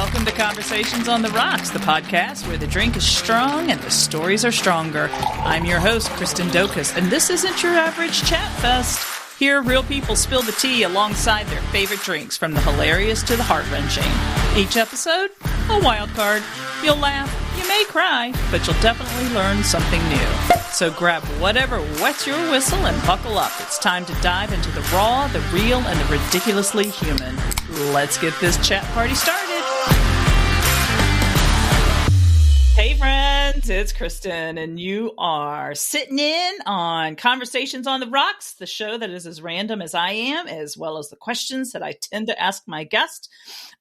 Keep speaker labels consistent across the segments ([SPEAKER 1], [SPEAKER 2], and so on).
[SPEAKER 1] Welcome to Conversations on the Rocks, the podcast where the drink is strong and the stories are stronger. I'm your host, Kristen Dokas, and this isn't your average chat fest. Here, real people spill the tea alongside their favorite drinks, from the hilarious to the heart-wrenching. Each episode, a wild card. You'll laugh, you may cry, but you'll definitely learn something new. So grab whatever wets your whistle and buckle up. It's time to dive into the raw, the real, and the ridiculously human. Let's get this chat party started. Hey friends, it's Kristen, and you are sitting in on Conversations on the Rocks, the show that is as random as I am, as well as the questions that I tend to ask my guest.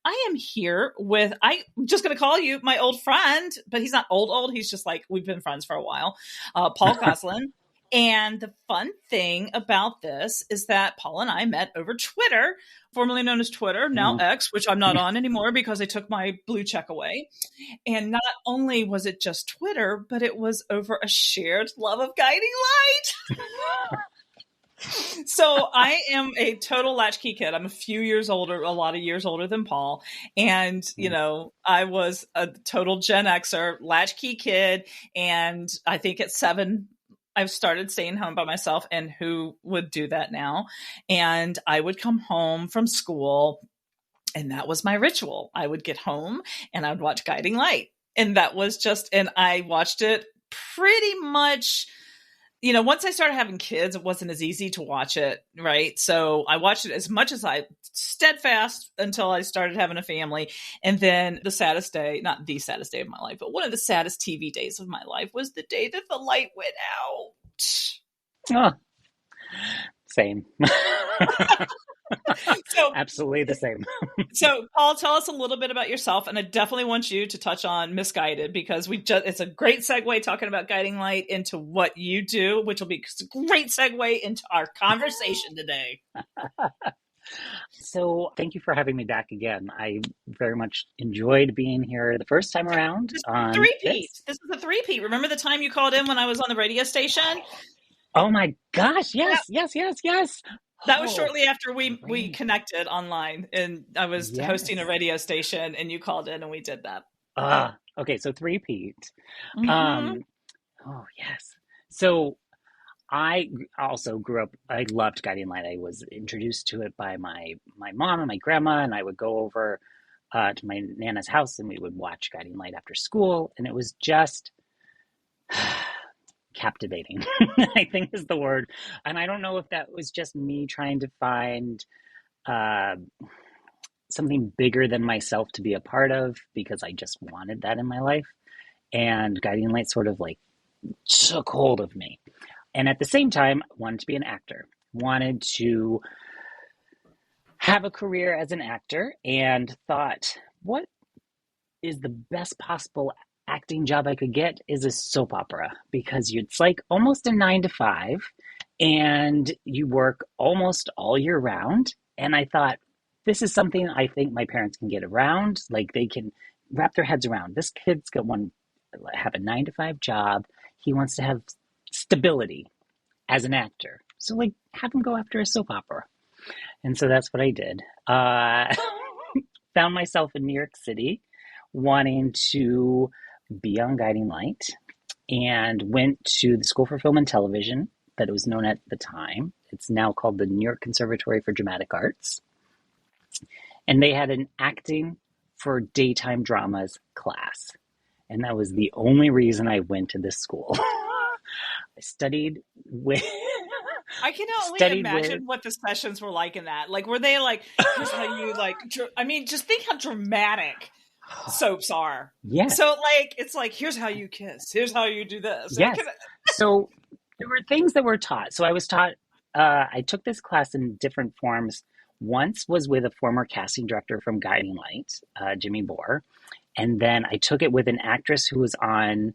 [SPEAKER 1] I am here with, I'm just going to call you my old friend, but he's not old. He's just like, we've been friends for a while, Paul Gosselin. And the fun thing about this is that Paul and I met over Twitter, formerly known as Twitter, now X, which I'm not on anymore because they took my blue check away. And not only was it just Twitter, but it was over a shared love of guiding light. So I am a total latchkey kid. I'm a few years older, a lot of years older than Paul. And, you know, I was a total Gen Xer, latchkey kid. And I think at 7, I've started staying home by myself, and who would do that now? And I would come home from school, and that was my ritual. I would get home and I would watch Guiding Light. And that was just, and I watched it pretty much, you know, once I started having kids, it wasn't as easy to watch it, right? So I watched it as much as I steadfast until I started having a family. And then the saddest day, not the saddest day of my life, but one of the saddest TV days of my life was the day that the light went out.
[SPEAKER 2] Oh, same.
[SPEAKER 1] So,
[SPEAKER 2] absolutely the same.
[SPEAKER 1] So Paul, tell us a little bit about yourself. And I definitely want you to touch on Misguided, because it's a great segue talking about Guiding Light into what you do, which will be a great segue into our conversation today.
[SPEAKER 2] So thank you for having me back again. I very much enjoyed being here the first time around.
[SPEAKER 1] This is a three-peat. Remember the time you called in when I was on the radio station?
[SPEAKER 2] Oh my gosh. Yes.
[SPEAKER 1] That was shortly after we connected online, and I was hosting a radio station, and you called in and we did that.
[SPEAKER 2] Okay. So three-peat.
[SPEAKER 1] Mm-hmm.
[SPEAKER 2] Oh yes. So I also grew up, I loved Guiding Light. I was introduced to it by my mom and my grandma, and I would go over to my Nana's house and we would watch Guiding Light after school. And it was just captivating, I think is the word. And I don't know if that was just me trying to find something bigger than myself to be a part of, because I just wanted that in my life. And Guiding Light sort of like took hold of me. And at the same time, I wanted to be an actor, wanted to have a career as an actor, and thought, what is the best possible acting job I could get is a soap opera, because it's like almost a 9 to 5 and you work almost all year round. And I thought, this is something I think my parents can get around. Like, they can wrap their heads around. This kid's have a 9 to 5 job. He wants to have stability as an actor. So like, have him go after a soap opera. And so that's what I did. Found myself in New York City wanting to be on Guiding Light, and went to the School for Film and Television, that it was known at the time. It's now called the New York Conservatory for Dramatic Arts. And they had an acting for daytime dramas class. And that was the only reason I went to this school. I studied with...
[SPEAKER 1] I can only imagine what the sessions were like in that. Like, were they like, here's how you like... I mean, just think how dramatic soaps are.
[SPEAKER 2] Yes.
[SPEAKER 1] So, like, it's like, here's how you kiss. Here's how you do this.
[SPEAKER 2] Yes. So there were things that were taught. So I was taught... I took this class in different forms. Once was with a former casting director from Guiding Light, Jimmy Bohr. And then I took it with an actress who was on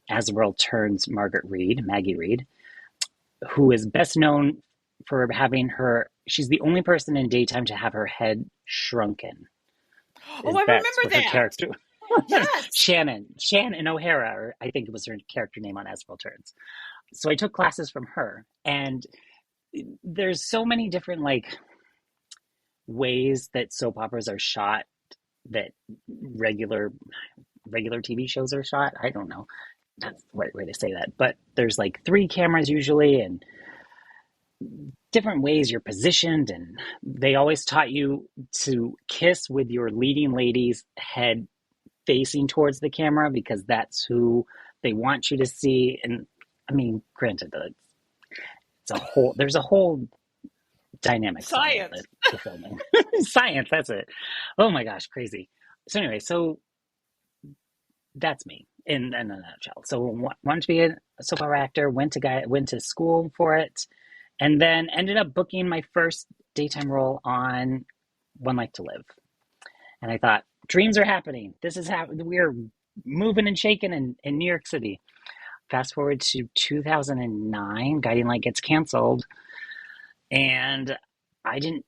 [SPEAKER 2] As the World Turns, Maggie Reed, who is best known for having she's the only person in daytime to have her head shrunken.
[SPEAKER 1] Oh, I remember that.
[SPEAKER 2] Her character.
[SPEAKER 1] Yes.
[SPEAKER 2] Shannon O'Hara, or I think it was her character name on As the World Turns. So I took classes from her, and there's so many different like ways that soap operas are shot that regular TV shows are shot. I don't know. That's the right way to say that. But there's like 3 cameras usually, and different ways you're positioned, and they always taught you to kiss with your leading lady's head facing towards the camera because that's who they want you to see. And I mean, granted, there's a whole dynamic
[SPEAKER 1] Science.
[SPEAKER 2] to filming. Science, that's it. Oh my gosh, crazy. So anyway, so that's me in a nutshell. So wanted to be a soap opera actor, went to school for it, and then ended up booking my first daytime role on One Life to Live. And I thought, dreams are happening. This is happening. We're moving and shaking in New York City. Fast forward to 2009, Guiding Light gets canceled, and I didn't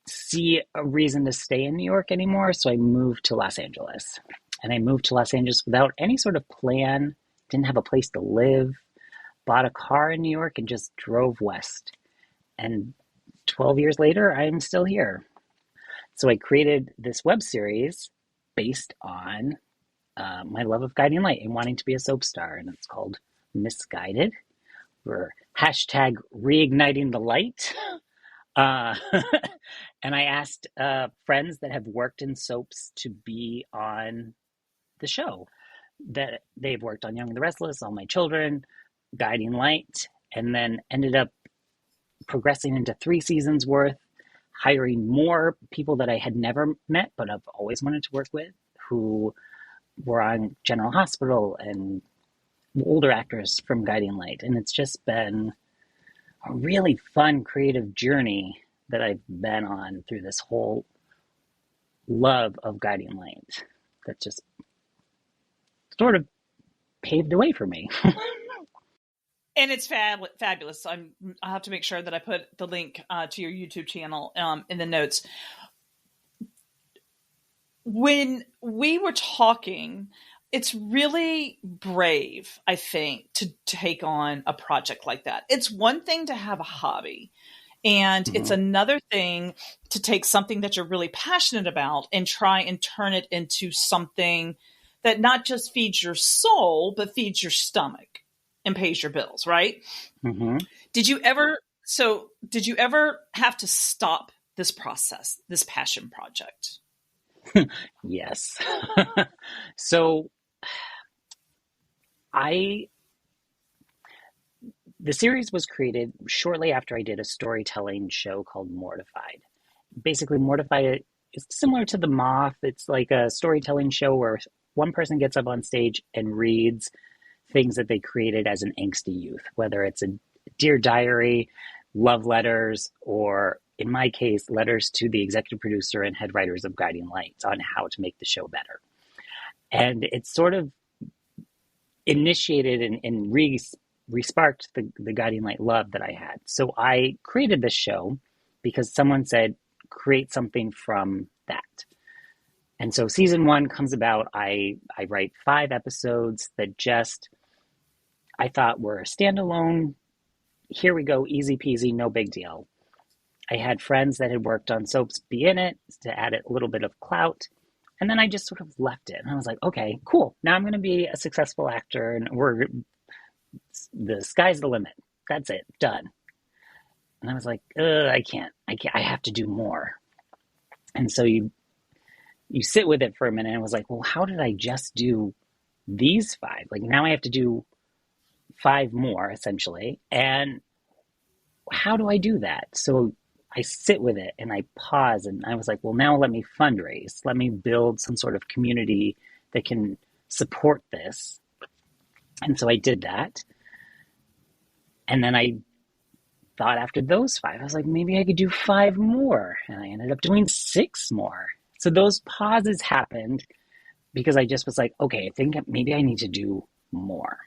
[SPEAKER 2] see a reason to stay in New York anymore, so I moved to Los Angeles. And I moved to Los Angeles without any sort of plan, didn't have a place to live, bought a car in New York and just drove west. And 12 years later, I'm still here. So I created this web series based on my love of guiding light and wanting to be a soap star. And it's called Misguided. We're hashtag reigniting the light. And I asked friends that have worked in soaps to be on the show. That they've worked on Young and the Restless, All My Children, Guiding Light, and then ended up progressing into 3 seasons worth, hiring more people that I had never met but I've always wanted to work with, who were on General Hospital and older actors from Guiding Light. And it's just been a really fun, creative journey that I've been on through this whole love of Guiding Light that just sort of paved the way for me.
[SPEAKER 1] And it's fabulous. I'll have to make sure that I put the link to your YouTube channel in the notes. When we were talking, it's really brave, I think, to take on a project like that. It's one thing to have a hobby, and it's another thing to take something that you're really passionate about and try and turn it into something that not just feeds your soul, but feeds your stomach and pays your bills, right?
[SPEAKER 2] Mm-hmm.
[SPEAKER 1] Did you ever have to stop this process, this passion project?
[SPEAKER 2] Yes. So the series was created shortly after I did a storytelling show called Mortified. Basically, Mortified is similar to The Moth. It's like a storytelling show where one person gets up on stage and reads things that they created as an angsty youth, whether it's a Dear Diary, love letters, or in my case, letters to the executive producer and head writers of Guiding Lights on how to make the show better. And it sort of initiated and re-sparked the Guiding Light love that I had. So I created this show because someone said, create something from that. And so season 1 comes about. I write 5 episodes that just, I thought were a standalone, here we go, easy peasy, no big deal. I had friends that had worked on soaps be in it to add a little bit of clout. And then I just sort of left it. And I was like, okay, cool. Now I'm going to be a successful actor and the sky's the limit. That's it. Done. And I was like, I can't. I have to do more. And so you sit with it for a minute and was like, well, how did I just do these 5? Like now I have to do 5 more essentially. And how do I do that? So I sit with it and I pause and I was like, well, now let me fundraise. Let me build some sort of community that can support this. And so I did that. And then I thought after those 5, I was like, maybe I could do 5 more. And I ended up doing 6 more. So those pauses happened because I just was like, okay, I think maybe I need to do more.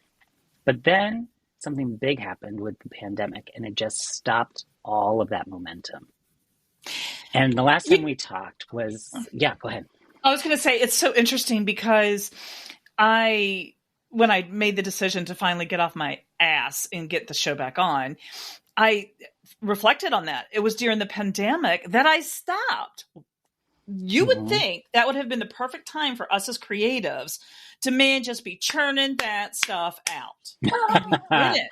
[SPEAKER 2] But then something big happened with the pandemic and it just stopped all of that momentum. And the last time we talked was, yeah, go ahead.
[SPEAKER 1] I was going to say, it's so interesting because when I made the decision to finally get off my ass and get the show back on, I reflected on that. It was during the pandemic that I stopped. You would think that would have been the perfect time for us as creatives to, man, just be churning that stuff out. And we didn't.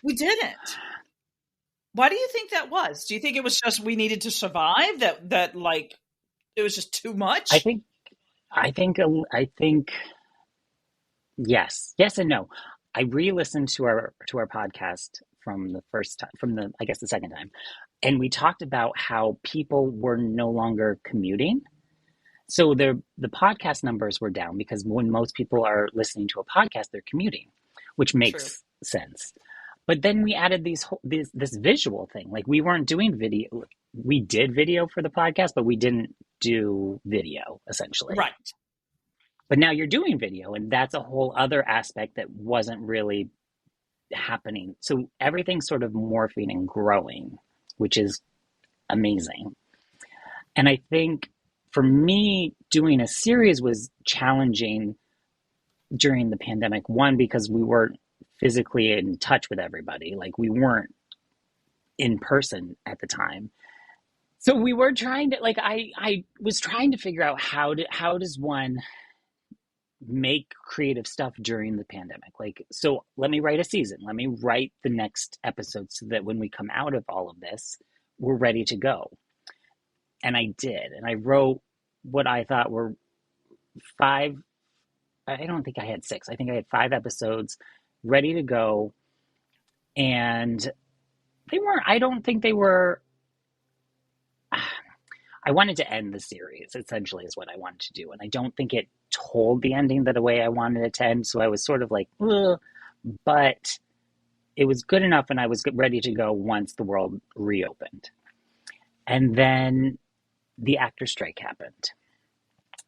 [SPEAKER 1] We didn't. Why do you think that was? Do you think it was just we needed to survive, that like it was just too much?
[SPEAKER 2] I think yes and no. I re-listened to our podcast from the first time, from the, I guess, the second time, and we talked about how people were no longer commuting. So the podcast numbers were down because when most people are listening to a podcast, they're commuting, which makes sense. But then we added this visual thing. Like, we weren't doing video. We did video for the podcast, but we didn't do video, essentially.
[SPEAKER 1] Right.
[SPEAKER 2] But now you're doing video, and that's a whole other aspect that wasn't really happening. So everything's sort of morphing and growing, which is amazing. And I think for me, doing a series was challenging during the pandemic. One, because we weren't physically in touch with everybody. Like, we weren't in person at the time. So we were trying to, like, I was trying to figure out how does one make creative stuff during the pandemic. Like, so let me write a season. Let me write the next episode so that when we come out of all of this, we're ready to go. And I did. And I wrote what I thought were 5, I don't think I had 6. I think I had 5 episodes ready to go. And I don't think they were, I wanted to end the series, essentially, is what I wanted to do. And I don't think it told the ending the way I wanted it to end. So I was sort of like, ugh, but it was good enough, and I was ready to go once the world reopened. And then the actor strike happened.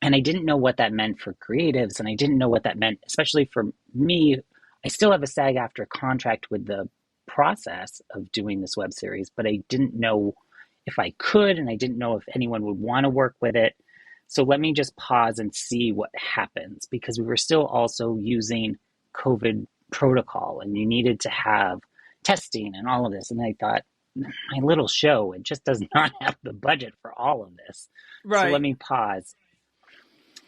[SPEAKER 2] And I didn't know what that meant for creatives, and I didn't know what that meant, especially for me. I still have a SAG-AFTRA contract with the process of doing this web series, but I didn't know if I could, and I didn't know if anyone would want to work with it. So let me just pause and see what happens, because we were still also using COVID protocol, and you needed to have testing and all of this. And I thought, my little show, it just does not have the budget for all of this. Right. So let me pause.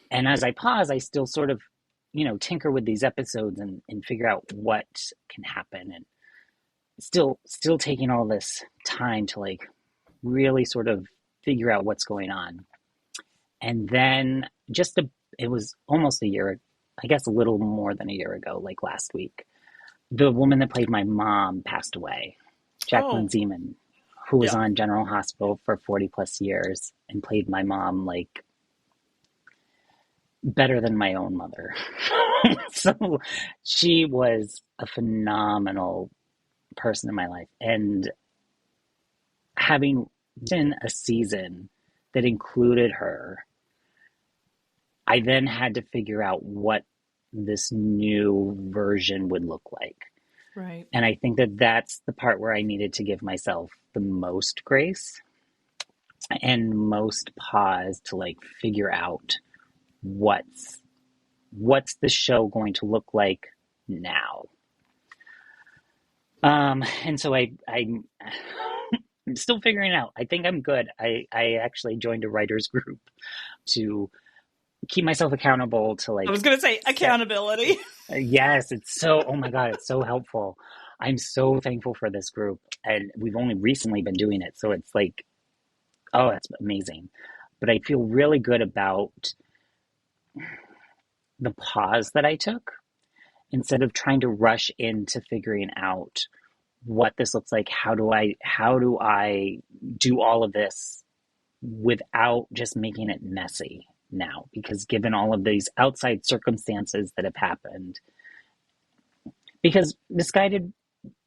[SPEAKER 2] And as I pause, I still sort of, tinker with these episodes and figure out what can happen, and still taking all this time to, like, really sort of figure out what's going on. And then it was almost a year, I guess a little more than a year ago, like last week, the woman that played my mom passed away, Jacqueline Zeman, who was on General Hospital for 40 plus years and played my mom like better than my own mother. So she was a phenomenal person in my life. And having been a season that included her, I then had to figure out what this new version would look like.
[SPEAKER 1] Right.
[SPEAKER 2] And I think that that's the part where I needed to give myself the most grace and most pause to, like, figure out what's the show going to look like now. And so I'm still figuring it out. I think I'm good. I actually joined a writer's group to keep myself accountable to, like,
[SPEAKER 1] I was going to say accountability.
[SPEAKER 2] Yes, oh my God, it's so helpful. I'm so thankful for this group, and we've only recently been doing it. So it's like, oh, that's amazing. But I feel really good about the pause that I took instead of trying to rush into figuring out what this looks like. How do I do all of this without just making it messy now? Because given all of these outside circumstances that have happened, because Misguided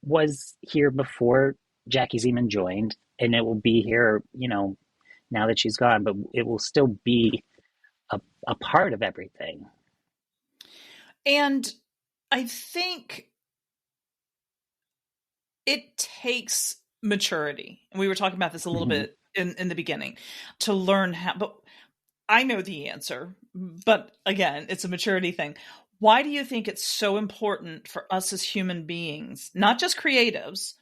[SPEAKER 2] was here before Jackie Zeman joined, and it will be here, now that she's gone, but it will still be a part of everything.
[SPEAKER 1] And I think it takes maturity. And we were talking about this a little bit in the beginning, to learn how, but I know the answer, but again, it's a maturity thing. Why do you think it's so important for us as human beings, not just creatives,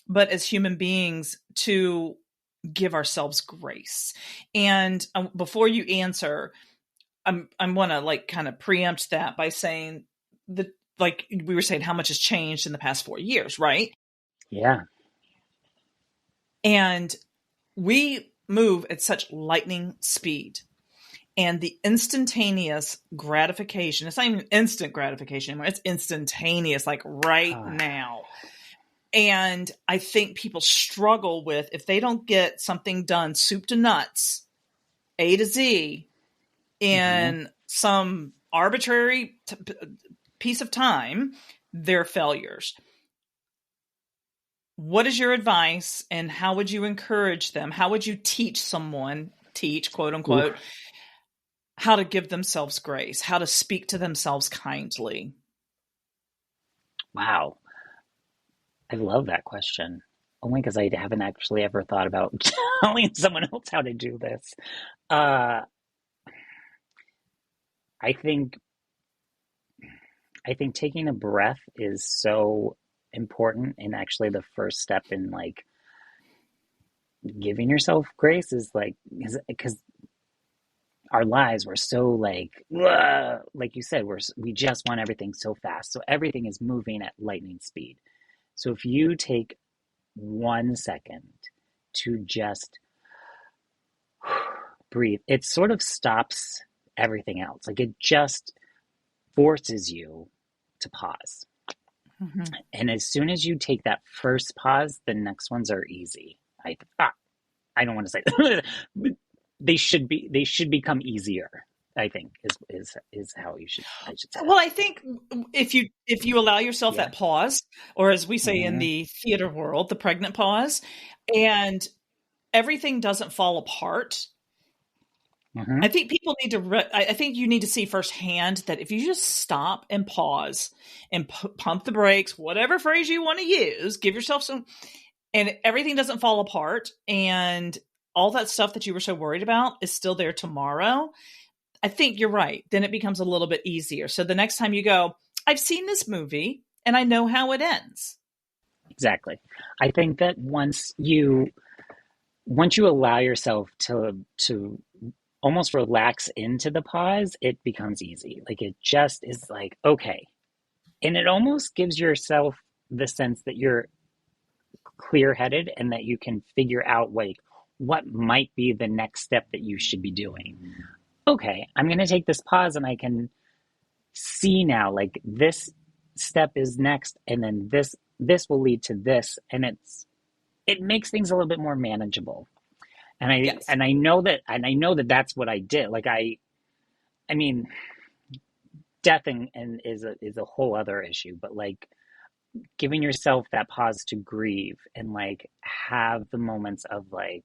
[SPEAKER 1] but as human beings, to give ourselves grace. And before you answer, I want to like kind of preempt that by saying that, like we were saying, how much has changed in the past 4 years, right?
[SPEAKER 2] Yeah.
[SPEAKER 1] And we move at such lightning speed. And the instantaneous gratification, it's not even instant gratification anymore, it's instantaneous, like right now. And I think people struggle with, if they don't get something done, soup to nuts, A to Z, in some arbitrary piece of time, they're failures. What is your advice, and how would you encourage them? How would you teach someone, quote unquote, how to give themselves grace, how to speak to themselves kindly?
[SPEAKER 2] Wow. I love that question. Only because I haven't actually ever thought about telling someone else how to do this. I think taking a breath is so important, and actually the first step in like giving yourself grace is like, because our lives were so like you said, we just want everything so fast, so everything is moving at lightning speed. So if you take 1 second to just breathe, it sort of stops everything else. Like it just forces you to pause. And as soon as you take that first pause, the next ones are easy. I don't want to say they should become easier, I think is how I should say.
[SPEAKER 1] Well, I think if you allow yourself that pause, or as we say in the theater world, the pregnant pause, and everything doesn't fall apart. I think people need to. I think you need to see firsthand that if you just stop and pause and pump the brakes, whatever phrase you want to use, give yourself some, and everything doesn't fall apart, and all that stuff that you were so worried about is still there tomorrow. I think you're right. Then it becomes a little bit easier. So the next time you go, I've seen this movie and I know how it ends.
[SPEAKER 2] Exactly. I think that once you allow yourself to almost relax into the pause, it becomes easy. Like it just is like, okay. And it almost gives yourself the sense that you're clear-headed and that you can figure out like what might be the next step that you should be doing. Okay, I'm going to take this pause and I can see now like this step is next, and then this will lead to this, and it makes things a little bit more manageable. And I know that that's what I did. Like I mean, death and is a whole other issue, but like giving yourself that pause to grieve and like have the moments of like,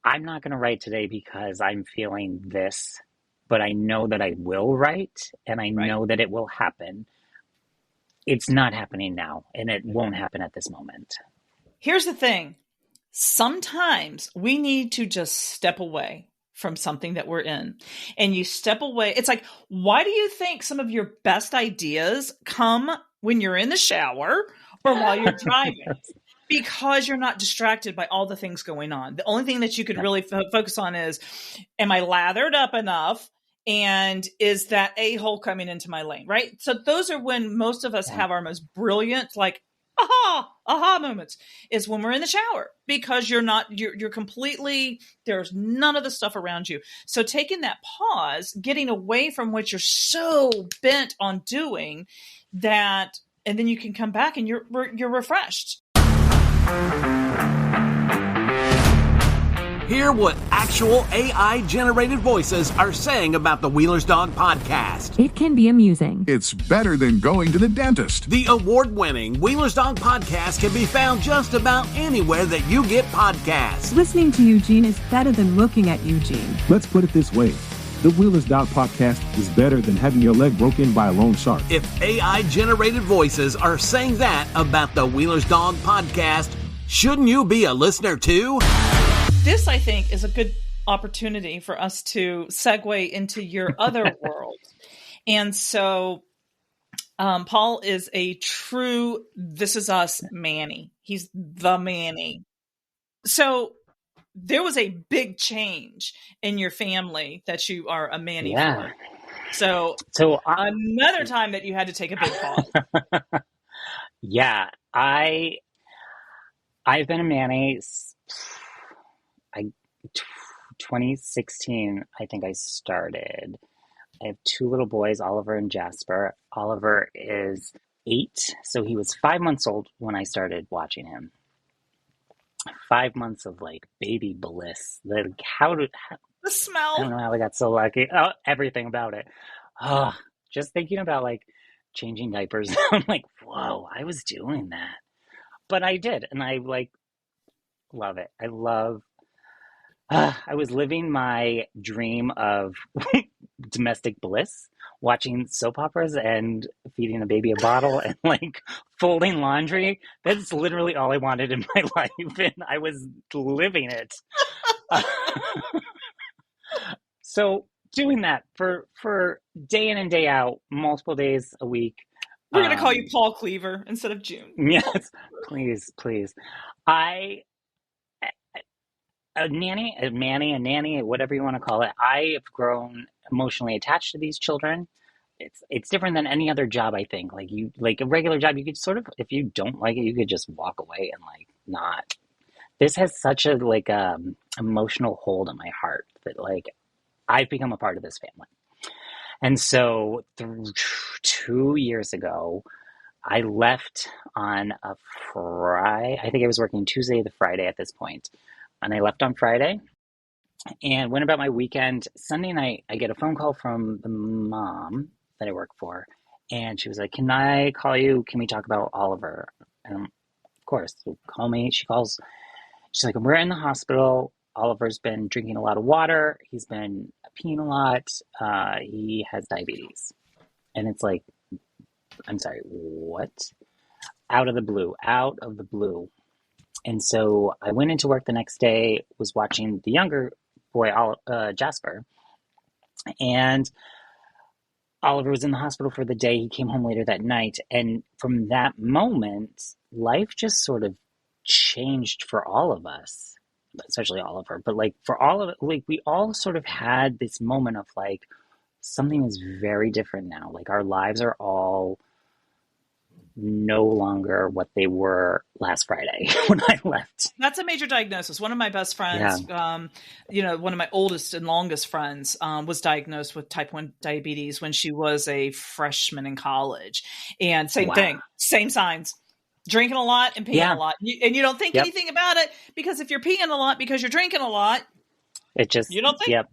[SPEAKER 2] I'm not going to write today because I'm feeling this, but I know that I will write, and I know that it will happen. It's not happening now, and it won't happen at this moment.
[SPEAKER 1] Here's the thing. Sometimes we need to just step away from something that we're in, and you step away. It's like, why do you think some of your best ideas come when you're in the shower or while you're driving? Because you're not distracted by all the things going on. The only thing that you could really focus on is, am I lathered up enough? And is that a-hole coming into my lane, right? So those are when most of us have our most brilliant, like, aha moments, is when we're in the shower, because you're completely, there's none of the stuff around you. So taking that pause, getting away from what you're so bent on doing, that, and then you can come back and you're refreshed.
[SPEAKER 3] Hear what actual AI-generated voices are saying about the Wheeler's Dog podcast.
[SPEAKER 4] It can be amusing.
[SPEAKER 5] It's better than going to the dentist.
[SPEAKER 3] The award-winning Wheeler's Dog podcast can be found just about anywhere that you get podcasts.
[SPEAKER 4] Listening to Eugene is better than looking at Eugene.
[SPEAKER 6] Let's put it this way. The Wheeler's Dog podcast is better than having your leg broken by a loan shark.
[SPEAKER 3] If AI-generated voices are saying that about the Wheeler's Dog podcast, shouldn't you be a listener too?
[SPEAKER 1] This, I think, is a good opportunity for us to segue into your other world. And so Paul is a true This Is Us Manny. He's the Manny. So there was a big change in your family that you are a manny for. So another time that you had to take a big pause.
[SPEAKER 2] Yeah, I've been a manny. 2016, I think I started. I have two little boys, Oliver and Jasper. Oliver is 8, so he was 5 months old when I started watching him. 5 months of like baby bliss. Like
[SPEAKER 1] The smell.
[SPEAKER 2] I don't know how I got so lucky. Oh, everything about it. Oh, just thinking about like changing diapers. I'm like, whoa, I was doing that. But I did, and I like love it. I was living my dream of domestic bliss, watching soap operas and feeding a baby a bottle and like folding laundry. That's literally all I wanted in my life, and I was living it. So doing that for day in and day out, multiple days a week.
[SPEAKER 1] We're going to call you Paul Cleaver instead of June.
[SPEAKER 2] Yes, please. A nanny, whatever you want to call it. I have grown emotionally attached to these children. It's different than any other job, I think. Like a regular job, you could sort of, if you don't like it, you could just walk away and like not. This has such a like emotional hold on my heart that like I've become a part of this family. And so 2 years ago, I left on a Friday. I think I was working Tuesday to Friday at this point. And I left on Friday and went about my weekend. Sunday night, I get a phone call from the mom that I work for. And she was like, can I call you? Can we talk about Oliver? And of course, so call me. She calls. She's like, we're in the hospital. Oliver's been drinking a lot of water. He's been peeing a lot. He has diabetes. And it's like, I'm sorry, what? Out of the blue. And so I went into work the next day, was watching the younger boy, Jasper. And Oliver was in the hospital for the day. He came home later that night. And from that moment, life just sort of changed for all of us, especially Oliver. But like for all of it, like we all sort of had this moment of like, something is very different now. Like our lives are all no longer what they were last Friday when I left.
[SPEAKER 1] That's a major diagnosis. One of my best friends, one of my oldest and longest friends was diagnosed with type 1 diabetes when she was a freshman in college. And same thing, same signs, drinking a lot and peeing a lot. And you don't think anything about it because if you're peeing a lot because you're drinking a lot, you don't think,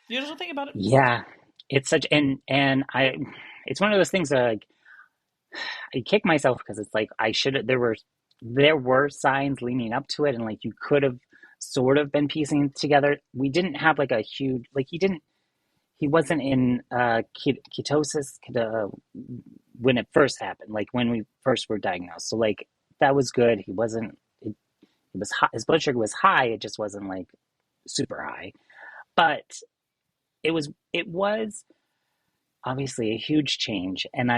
[SPEAKER 1] you just don't think about it.
[SPEAKER 2] Yeah. It's such, it's one of those things that like, I kick myself because it's like there were signs leading up to it, and like you could have sort of been piecing together. We didn't have like a huge like he wasn't in ketosis when it first happened, like when we first were diagnosed. So like that was good. He wasn't. It was high, his blood sugar was high. It just wasn't like super high, but it was obviously a huge change, and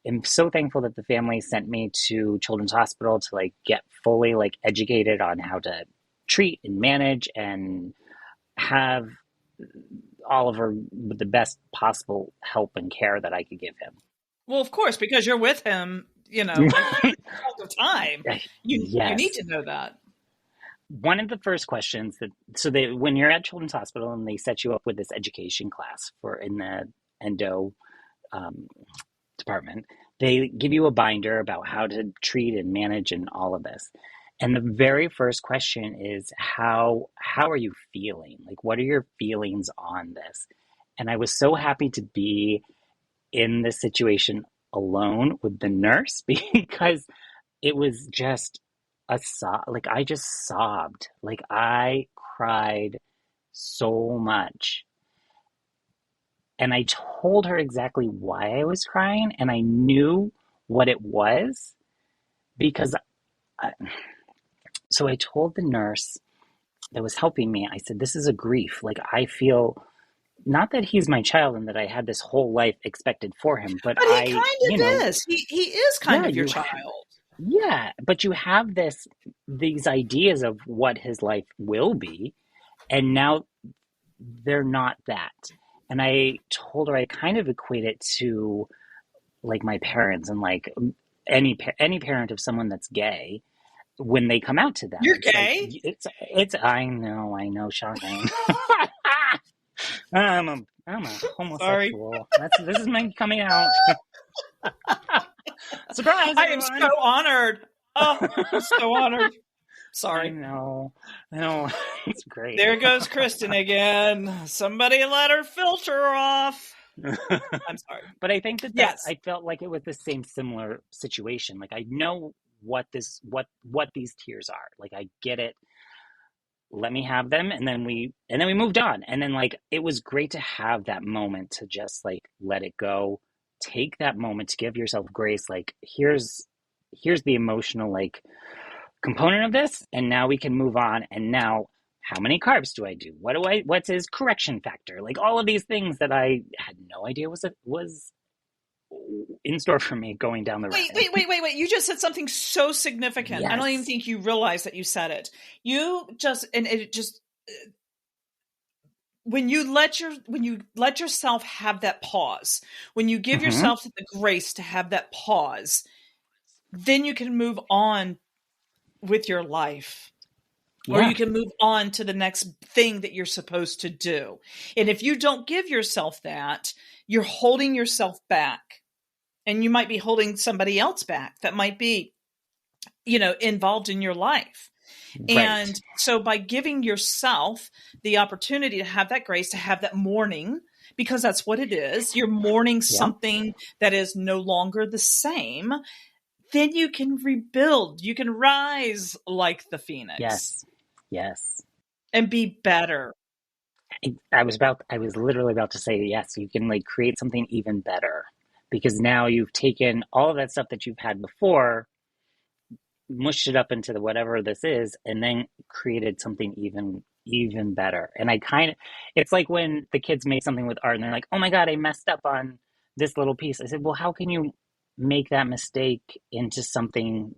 [SPEAKER 2] I'm so thankful that the family sent me to Children's Hospital to like get fully like educated on how to treat and manage and have Oliver with the best possible help and care that I could give him.
[SPEAKER 1] Well, of course, because you're with him, all the time. You need to know that.
[SPEAKER 2] One of the first questions when you're at Children's Hospital and they set you up with this education class in the endo department, they give you a binder about how to treat and manage and all of this. And the very first question is, how are you feeling? Like, what are your feelings on this? And I was so happy to be in this situation alone with the nurse because it was just like I just sobbed. Like I cried so much. And I told her exactly why I was crying, and I knew what it was because so I told the nurse that was helping me, I said, this is a grief. Like I feel, not that he's my child and that I had this whole life expected for him, but
[SPEAKER 1] he kind of is. He is kind of your child.
[SPEAKER 2] Yeah, but you have these ideas of what his life will be, and now they're not that. And I told her I kind of equate it to like my parents and like any parent of someone that's gay when they come out to them.
[SPEAKER 1] You're
[SPEAKER 2] It's like
[SPEAKER 1] gay?
[SPEAKER 2] it's I know, shocking. I'm a
[SPEAKER 1] Sorry.
[SPEAKER 2] homosexual. This is my coming out. Surprise,
[SPEAKER 1] I am
[SPEAKER 2] everyone!
[SPEAKER 1] so honored. Oh, I'm so honored.
[SPEAKER 2] I
[SPEAKER 1] Sorry.
[SPEAKER 2] know. It's great.
[SPEAKER 1] There goes Kristen again. Somebody let her filter off. I'm sorry.
[SPEAKER 2] But I think
[SPEAKER 1] Yes.
[SPEAKER 2] I felt like it was the same similar situation. Like I know what these tears are. Like I get it. Let me have them, and then we moved on. And then like it was great to have that moment to just like let it go. Take that moment to give yourself grace. Like here's the emotional like component of this, and now we can move on. And now how many carbs do I do? What's his correction factor? Like all of these things that I had no idea was in store for me going down the road.
[SPEAKER 1] Wait. You just said something so significant.
[SPEAKER 2] Yes.
[SPEAKER 1] I don't even think you realize that you said it. When you let yourself have that pause, when you give yourself the grace to have that pause, then you can move on with your life.
[SPEAKER 2] Yeah.
[SPEAKER 1] Or you can move on to the next thing that you're supposed to do. And if you don't give yourself that, you're holding yourself back. And you might be holding somebody else back that might be, involved in your life.
[SPEAKER 2] Right.
[SPEAKER 1] And so by giving yourself the opportunity to have that grace, to have that mourning, because that's what it is, you're mourning something that is no longer the same, then you can rebuild. You can rise like the phoenix.
[SPEAKER 2] Yes.
[SPEAKER 1] And be better.
[SPEAKER 2] I was literally about to say yes, you can like create something even better, because now you've taken all of that stuff that you've had before, mushed it up into whatever this is, and then created something even better. And it's like when the kids make something with art and they're like, oh my God, I messed up on this little piece. I said, well, how can you make that mistake into something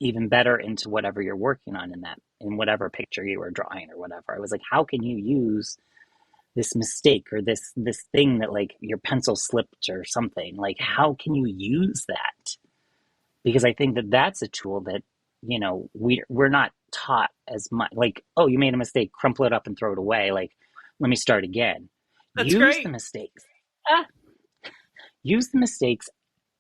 [SPEAKER 2] even better, into whatever you're working on in whatever picture you were drawing or whatever. I was like, how can you use this mistake or this thing that like your pencil slipped or something? Like, how can you use that? Because I think that that's a tool that, we're not taught as much. Like, oh, you made a mistake, crumple it up and throw it away. Like, let me start again.
[SPEAKER 1] That's
[SPEAKER 2] use
[SPEAKER 1] great.
[SPEAKER 2] the mistakes. Use the mistakes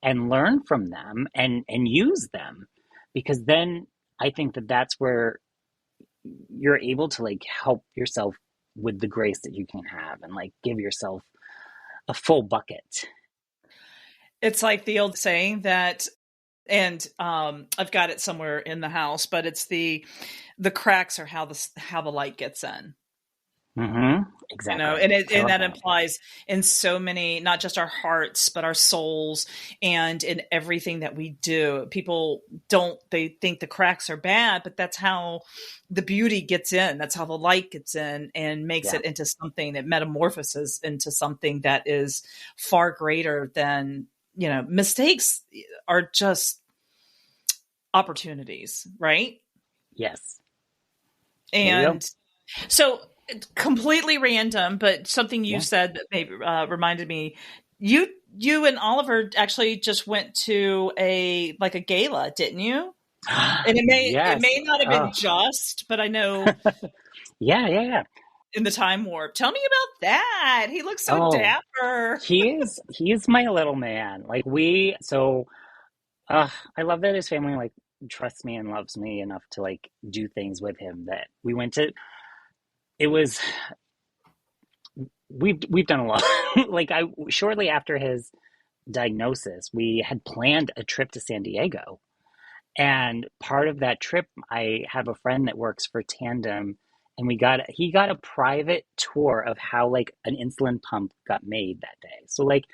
[SPEAKER 2] and learn from them and use them, because then I think that that's where you're able to like help yourself with the grace that you can have and like give yourself a full bucket.
[SPEAKER 1] It's like the old saying that, and I've got it somewhere in the house, but it's the cracks are how the light gets in.
[SPEAKER 2] Mm-hmm. Exactly.
[SPEAKER 1] And that implies in so many, not just our hearts, but our souls, and in everything that we do. People they think the cracks are bad, but that's how the beauty gets in. That's how the light gets in and makes it into something that metamorphoses into something that is far greater than, mistakes are just opportunities, right?
[SPEAKER 2] Yes.
[SPEAKER 1] And so, completely random, but something you said that maybe reminded me. You and Oliver actually just went to a gala, didn't you? And it may not have been just, but I know.
[SPEAKER 2] Yeah.
[SPEAKER 1] In the Time Warp. Tell me about that. He looks so dapper.
[SPEAKER 2] He is my little man. Like I love that his family like trusts me and loves me enough to like do things with him. That we went to. We've done a lot. Like shortly after his diagnosis, we had planned a trip to San Diego. And part of that trip, I have a friend that works for Tandem, and he got a private tour of how like an insulin pump got made that day. So like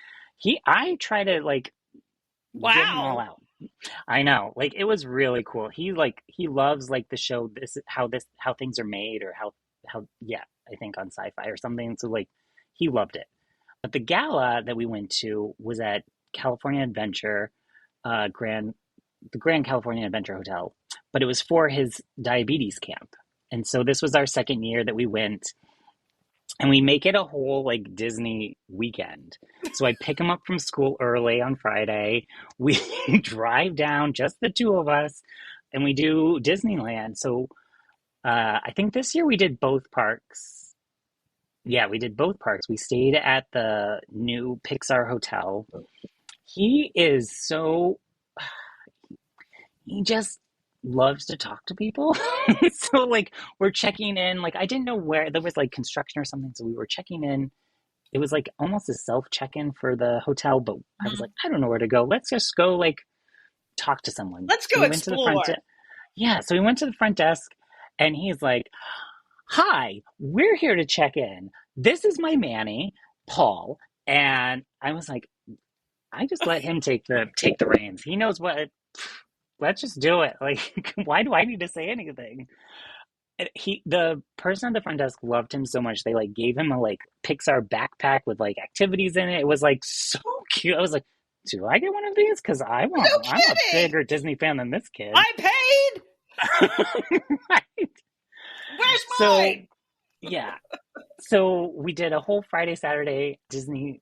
[SPEAKER 2] I try to like get him all out. I know, like it was really cool. He loves like the show how things are made, or how I think on Sci-Fi or something. So like he loved it. But the gala that we went to was at California Adventure, Grand the Grand California Adventure Hotel, but it was for his diabetes camp. And so this was our second year that we went, and we make it a whole like Disney weekend. So I pick him up from school early on Friday. We drive down, just the two of us, and we do Disneyland. So I think this year we did both parks. Yeah, we did both parks. We stayed at the new Pixar hotel. He is so, he just loves to talk to people. So like we're checking in, like I didn't know where there was like construction or something. So we were checking in. It was like almost a self check-in for the hotel, but I was like, I don't know where to go. Let's just go like talk to someone.
[SPEAKER 1] Let's go
[SPEAKER 2] So we went to the
[SPEAKER 1] explore.
[SPEAKER 2] yeah. So we went to the front desk and he's like, hi, we're here to check in. This is my Manny, Paul. And I was like, I just let him take the reins. He knows what. Let's just do it. Like, why do I need to say anything? The person at the front desk loved him so much. They like gave him a like Pixar backpack with like activities in it. It was like so cute. I was like, do I get one of these? Because I'm a bigger Disney fan than this kid.
[SPEAKER 1] I paid.
[SPEAKER 2] Right.
[SPEAKER 1] Where's mine?
[SPEAKER 2] Yeah. So we did a whole Friday, Saturday Disney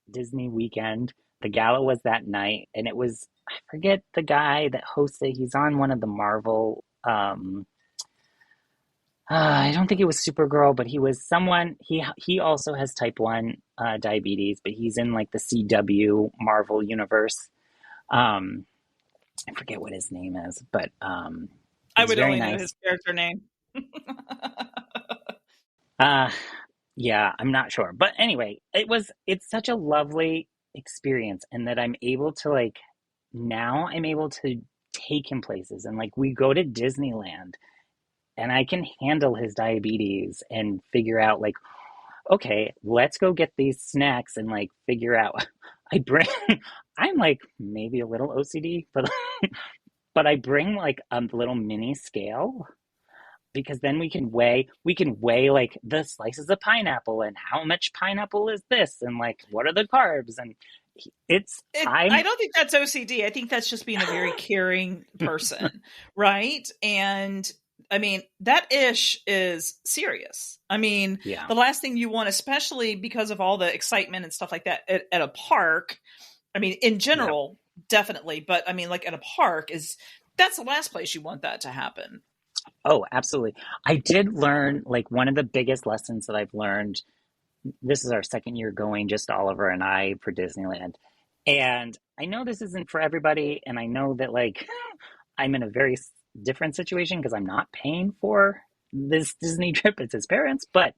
[SPEAKER 2] weekend. The gala was that night, and it was, I forget the guy that hosted. He's on one of the Marvel. I don't think it was Supergirl, but he was someone. He also has type 1 diabetes, but he's in like the CW Marvel universe. I forget what his name is, but
[SPEAKER 1] I would only know his character name.
[SPEAKER 2] Yeah, I'm not sure. But anyway, it's such a lovely experience, and that I'm able to like, now I'm able to take him places, and like we go to Disneyland and I can handle his diabetes and figure out like, okay, let's go get these snacks and like figure out. I'm like maybe a little OCD, but but I bring like a little mini scale, because then we can weigh like the slices of pineapple and how much pineapple is this and like what are the carbs, and I
[SPEAKER 1] don't think that's OCD. I think that's just being a very caring person, right? And I mean, that ish is serious. I mean,
[SPEAKER 2] yeah.
[SPEAKER 1] The last thing you want, especially because of all the excitement and stuff like that at a park, I mean, in general, definitely. But I mean, like at a park that's the last place you want that to happen.
[SPEAKER 2] Oh, absolutely. I did learn, like, one of the biggest lessons that I've learned. This is our second year going, just Oliver and I, for Disneyland. And I know this isn't for everybody. And I know that, like, I'm in a very different situation because I'm not paying for this Disney trip. It's his parents. But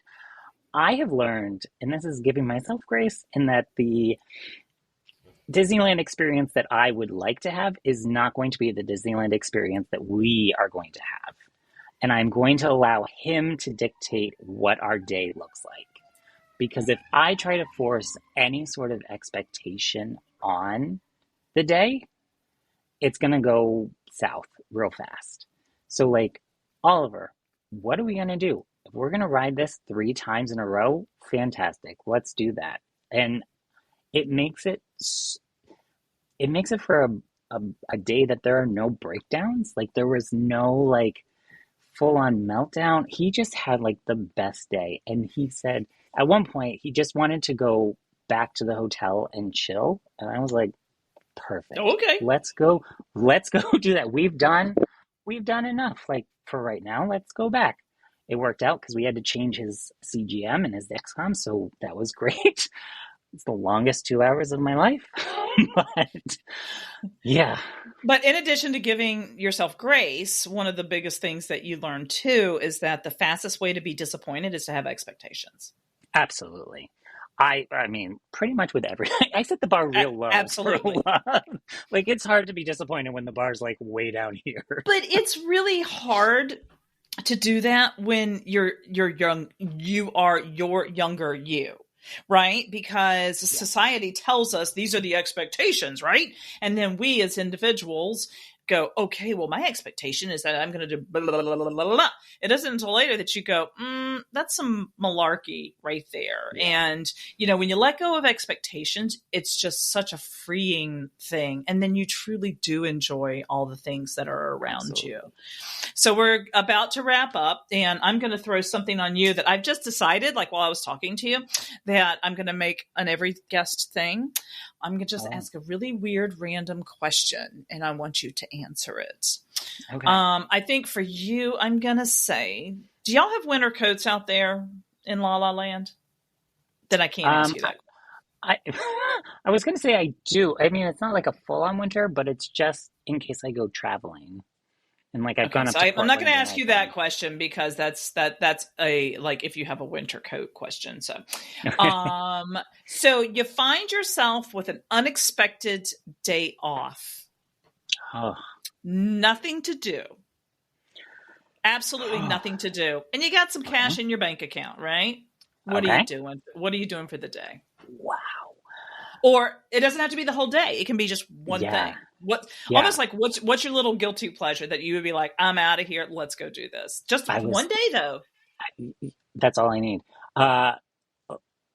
[SPEAKER 2] I have learned, and this is giving myself grace, in that the Disneyland experience that I would like to have is not going to be the Disneyland experience that we are going to have. And I'm going to allow him to dictate what our day looks like. Because if I try to force any sort of expectation on the day, it's going to go south real fast. So like, Oliver, what are we going to do? If we're going to ride this 3 times in a row, fantastic. Let's do that. And it makes it for a day that there are no breakdowns. Like there was no like full-on meltdown. He just had like the best day. And he said at one point he just wanted to go back to the hotel and chill. And I was like, perfect.
[SPEAKER 1] Okay.
[SPEAKER 2] Let's go do that. We've done enough. Like for right now, let's go back. It worked out because we had to change his CGM and his Dexcom. So that was great. It's the longest 2 hours of my life. But yeah.
[SPEAKER 1] But in addition to giving yourself grace, one of the biggest things that you learn too is that the fastest way to be disappointed is to have expectations.
[SPEAKER 2] Absolutely. I mean, pretty much with everything. I set the bar real low.
[SPEAKER 1] Absolutely.
[SPEAKER 2] Like it's hard to be disappointed when the bar's like way down here.
[SPEAKER 1] But it's really hard to do that when you're young. You are your younger you. Right? Because society tells us these are the expectations, right? And then we as individuals go, okay, well, my expectation is that I'm going to do blah, blah, blah, blah, blah, blah. It isn't until later that you go, that's some malarkey right there. Yeah. And, when you let go of expectations, it's just such a freeing thing. And then you truly do enjoy all the things that are around you. So we're about to wrap up, and I'm going to throw something on you that I've just decided, like while I was talking to you, that I'm going to make an every guest thing. I'm going to just ask a really weird random question, and I want you to answer it. Okay. I think for you, I'm going to say, do y'all have winter coats out there in La La Land? Then I can't ask you that.
[SPEAKER 2] I was going to say I do. I mean, it's not like a full-on winter, but it's just in case I go traveling. And like I've gone up to Portland.
[SPEAKER 1] I'm not going to ask you that question because that's a like if you have a winter coat question. So, so you find yourself with an unexpected day off.
[SPEAKER 2] Oh.
[SPEAKER 1] Nothing to do. Absolutely nothing to do. And you got some cash in your bank account, right? What are you doing? What are you doing for the day?
[SPEAKER 2] Wow.
[SPEAKER 1] Or it doesn't have to be the whole day. It can be just one thing. Almost like what's your little guilty pleasure that you would be like, I'm out of here. Let's go do this. Just one day though.
[SPEAKER 2] That's all I need.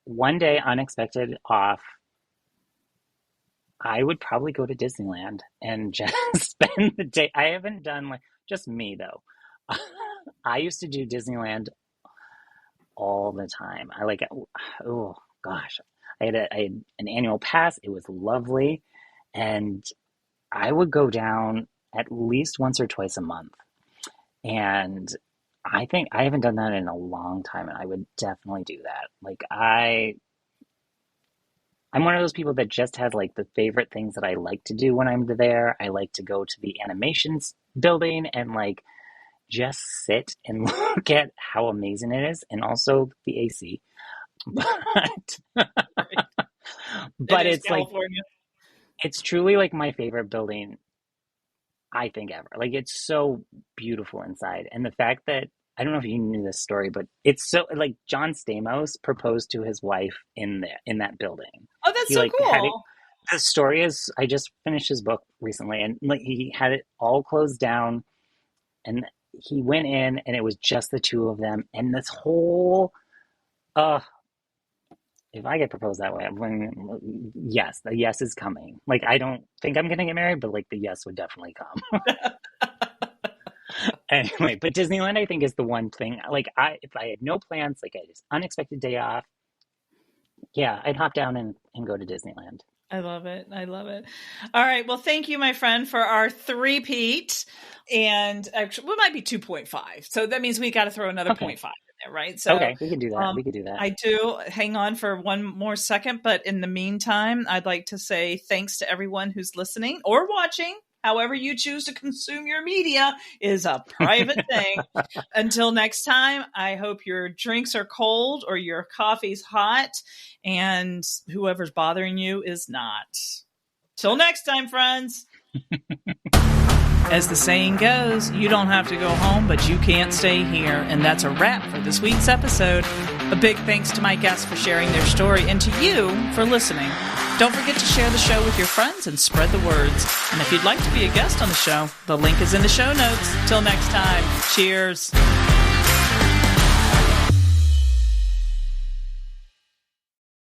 [SPEAKER 2] One day unexpected off. I would probably go to Disneyland and just spend the day. I haven't done just me though. I used to do Disneyland all the time. I like it. Oh gosh. I had an annual pass. It was lovely. And I would go down at least once or twice a month. And I think I haven't done that in a long time. And I would definitely do that. Like I'm one of those people that just has like the favorite things that I like to do when I'm there. I like to go to the animations building and like just sit and look at how amazing it is. And also the AC. But it's California. It's truly like my favorite building I think ever. Like it's so beautiful inside. And the fact that I don't know if you knew this story, but it's so like John Stamos proposed to his wife in that building.
[SPEAKER 1] Oh, that's so cool.
[SPEAKER 2] The story is I just finished his book recently, and like he had it all closed down, and he went in, and it was just the two of them, and this whole if I get proposed that way, yes, the yes is coming. Like, I don't think I'm going to get married, but like the yes would definitely come. Anyway, but Disneyland, I think, is the one thing. Like, if I had no plans, like I just unexpected day off, yeah, I'd hop down and go to Disneyland.
[SPEAKER 1] I love it. I love it. All right. Well, thank you, my friend, for our three-peat. And actually, we might be 2.5. So that means we got to throw another 0.5 in there, right? So
[SPEAKER 2] okay, we can do that. We can do that.
[SPEAKER 1] I do. Hang on for one more second. But in the meantime, I'd like to say thanks to everyone who's listening or watching. However you choose to consume your media is a private thing. Until next time, I hope your drinks are cold or your coffee's hot and whoever's bothering you is not. Till next time, friends. As the saying goes, you don't have to go home, but you can't stay here. And that's a wrap for this week's episode. A big thanks to my guests for sharing their story and to you for listening. Don't forget to share the show with your friends and spread the words. And if you'd like to be a guest on the show, the link is in the show notes. Till next time, cheers.